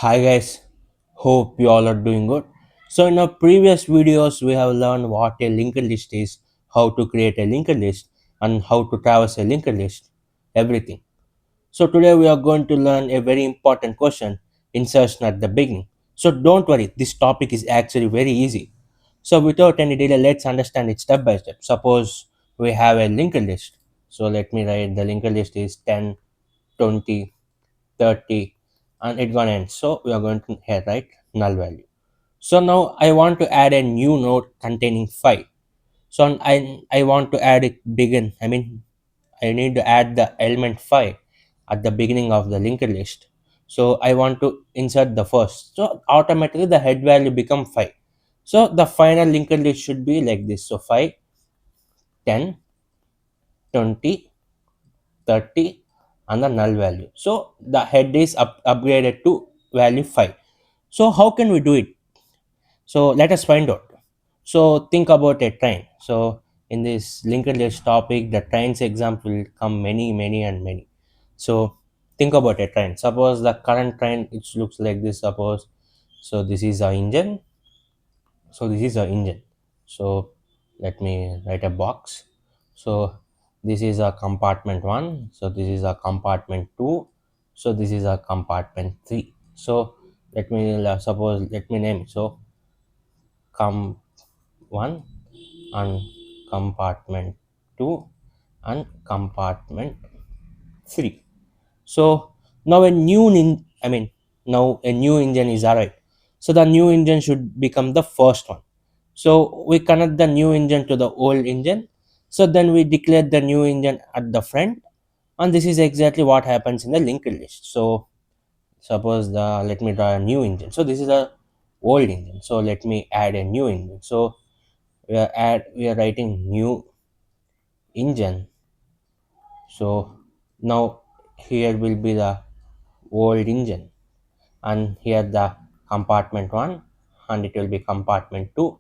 Hi guys, hope you all are doing good. So in our previous videos we have learned what a linked list is, how to create a linked list and how to traverse a linked list, everything. So today we are going to learn a very important question, insertion at the beginning. So don't worry, this topic is actually very easy. So without any delay, let's understand it step by step. Suppose we have a linked list. So let me write the linked list is 10, 20, 30 and it gonna end. So we are going to here write null value. So now I want to add a new node containing 5. So I want to add it begin. I need to add the element 5 at the beginning of the linked list. So I want to insert the first. So automatically the head value become 5. So the final linked list should be like this. So 5, 10, 20, 30 and the null value. So the head is upgraded to value 5. So how can we do it? So let us find out. So think about a train. So in this linked list topic, the trains example will come many and many. So think about a train. Suppose the current train it looks like this. Suppose so this is our engine. So this is our engine. So let me write a box. So this is a compartment 1. So this is a compartment 2. So this is a compartment 3. So let me name it. So com 1 and compartment 2 and compartment 3. So now now a new engine is arrived. So the new engine should become the first one. So we connect the new engine to the old engine. So then we declare the new engine at the front, and this is exactly what happens in the linked list. So suppose let me draw a new engine. So this is a old engine. So let me add a new engine. So we are writing new engine. So now here will be the old engine, and here the compartment 1, and it will be compartment 2,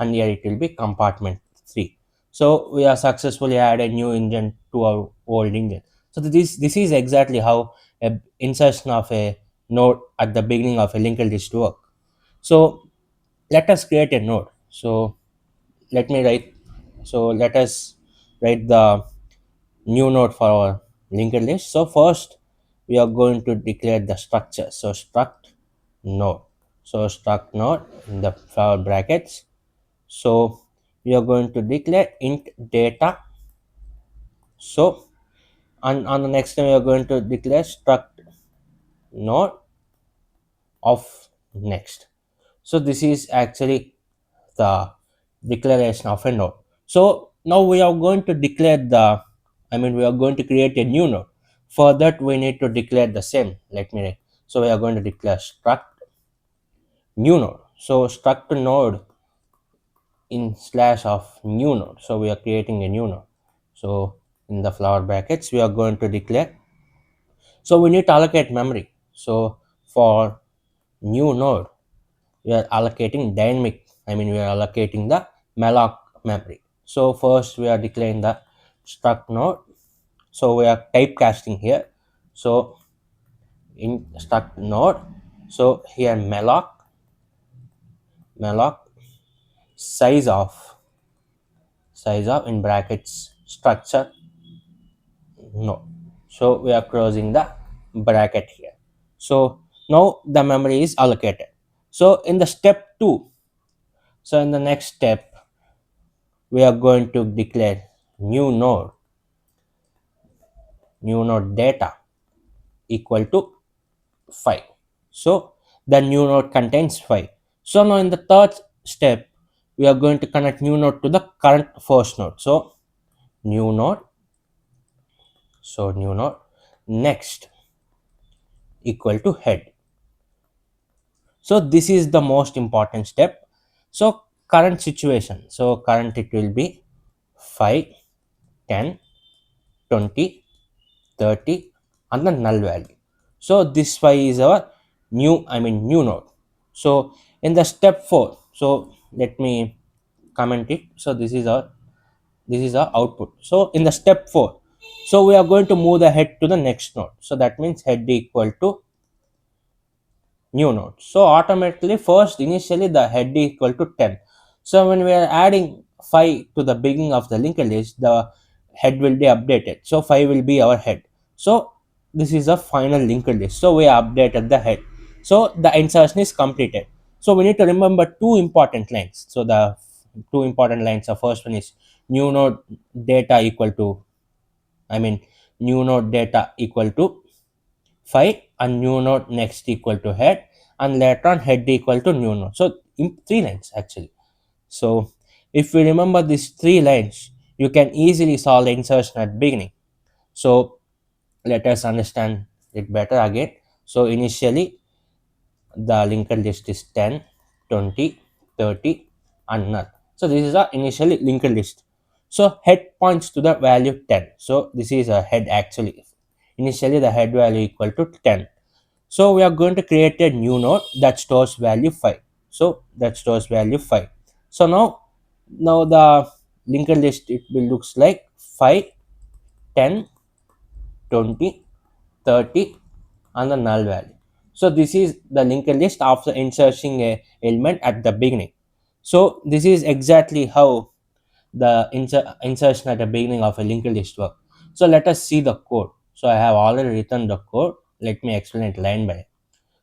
and here it will be compartment 3. So we are successfully added new engine to our old engine. So this is exactly how a insertion of a node at the beginning of a linked list work. So let us create a node. So let me write let us write the new node for our linked list. So first we are going to declare the structure. So struct node. So struct node in the flower brackets. So we are going to declare int data. So and on the next time we are going to declare struct node of next. So this is actually the declaration of a node. So now we are going to declare we are going to create a new node. For that we need to declare the same. So we are going to declare struct new node. So struct node in slash of new node. So we are creating a new node. So in the flower brackets we are going to declare. So we need to allocate memory. So for new node we are allocating dynamic, we are allocating the malloc memory. So first we are declaring the struct node. So we are typecasting here. So in struct node, so here malloc size of in brackets structure node. So we are closing the bracket here. So now the memory is allocated. So in the step 2, so in the next step we are going to declare new node data equal to 5. So the new node contains 5. So now in the third step we are going to connect new node to the current first node. So new node next equal to head. So this is the most important step. So current situation, so current it will be 5, 10, 20, 30 and the null value. So this 5 is our new node. So in the step 4, so let me comment it. So this is our output. So in the step 4, so we are going to move the head to the next node. So that means head equal to new node. So automatically first initially the head equal to 10. So when we are adding 5 to the beginning of the linked list, the head will be updated. So 5 will be our head. So this is a final linked list. So we updated the head. So the insertion is completed. So we need to remember two important lines. So the two important lines. The first one is new node data equal to, I mean, new node data equal to 5 and new node next equal to head, and later on head equal to new node. So in three lines actually. So if we remember these three lines, you can easily solve the insertion at beginning. So let us understand it better again. So initially the linked list is 10, 20, 30 and null. So this is our initially linked list. So head points to the value 10. So this is a head actually. Initially the head value equal to 10. So we are going to create a new node that stores value 5. So that stores value 5. So now the linked list it will looks like 5, 10, 20, 30 and the null value. So this is the linked list after inserting a element at the beginning. So this is exactly how the insertion at the beginning of a linked list work. So let us see the code. So I have already written the code. Let me explain it line by line.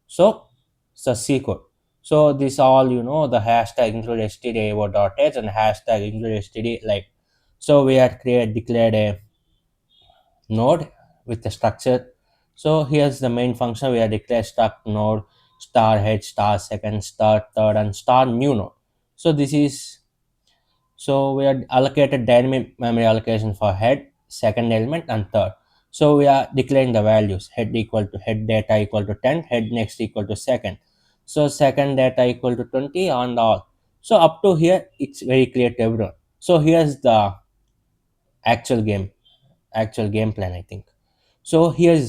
So it's a C code. So this all the hashtag include std dot h and hashtag include std like. So we had declared a node with the structure. So here's the main function. We have declared struct node star head star second star third and star new node. So this is, so we are allocated dynamic memory allocation for head, second element, and third. So we are declaring the values head equal to head data equal to 10, head next equal to second. So second data equal to 20 and all. So up to here, it's very clear to everyone. So here's the actual game, actual game plan, I think. So here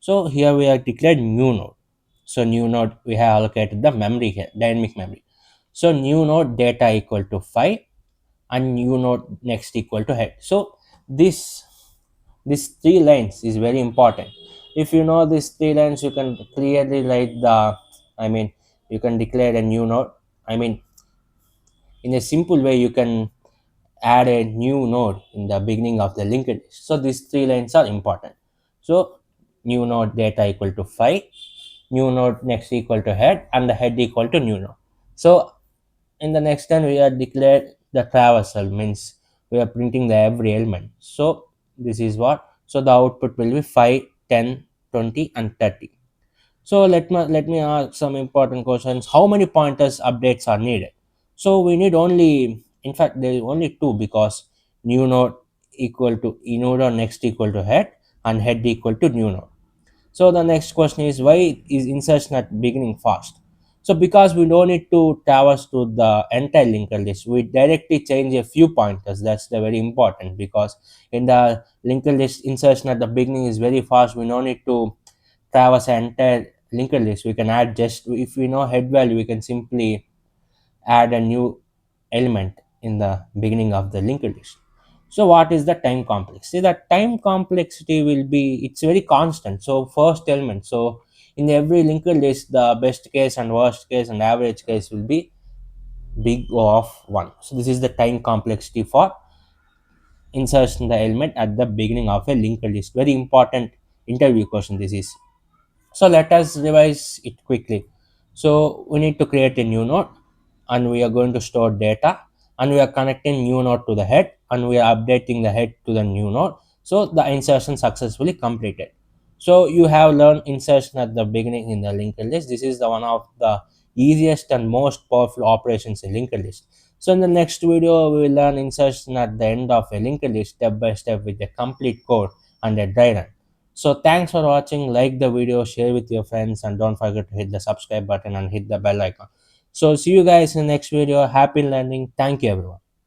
we are declared new node. So new node we have allocated the memory here, dynamic memory. So new node data equal to 5 and new node next equal to head. So this three lines is very important. If you know these three lines, you can clearly write the, I mean, you can declare a new node. I mean, in a simple way, you can add a new node in the beginning of the linked list. So these three lines are important. So new node data equal to 5, new node next equal to head, and the head equal to new node. So in the next line we are declared the traversal, means we are printing the every element. So this is what, so the output will be 5, 10, 20 and 30. So let me ask some important questions. How many pointers updates are needed? So we need only, in fact there is only two, because new node equal to new node next equal to head and head equal to new node. So the next question is, why is insertion at beginning fast? So because we don't need to traverse to the entire linked list, we directly change a few pointers. That's the very important, because in the linked list insertion at the beginning is very fast. We don't need to traverse an entire linked list. We can add, just if we know head value, we can simply add a new element in the beginning of the linked list. So what is the time complexity? The time complexity will be, it's very constant. So first element, so in every linked list the best case and worst case and average case will be big O of 1. So this is the time complexity for insertion the element at the beginning of a linked list. Very important interview question this is. So let us revise it quickly. So we need to create a new node, and we are going to store data, and we are connecting new node to the head, and we are updating the head to the new node. So the insertion successfully completed. So you have learned insertion at the beginning in the linked list. This is the one of the easiest and most powerful operations in linked list. So in the next video, we will learn insertion at the end of a linked list step by step with a complete code and a dry run. So thanks for watching. Like the video, share with your friends, and don't forget to hit the subscribe button and hit the bell icon. So see you guys in the next video. Happy learning. Thank you everyone.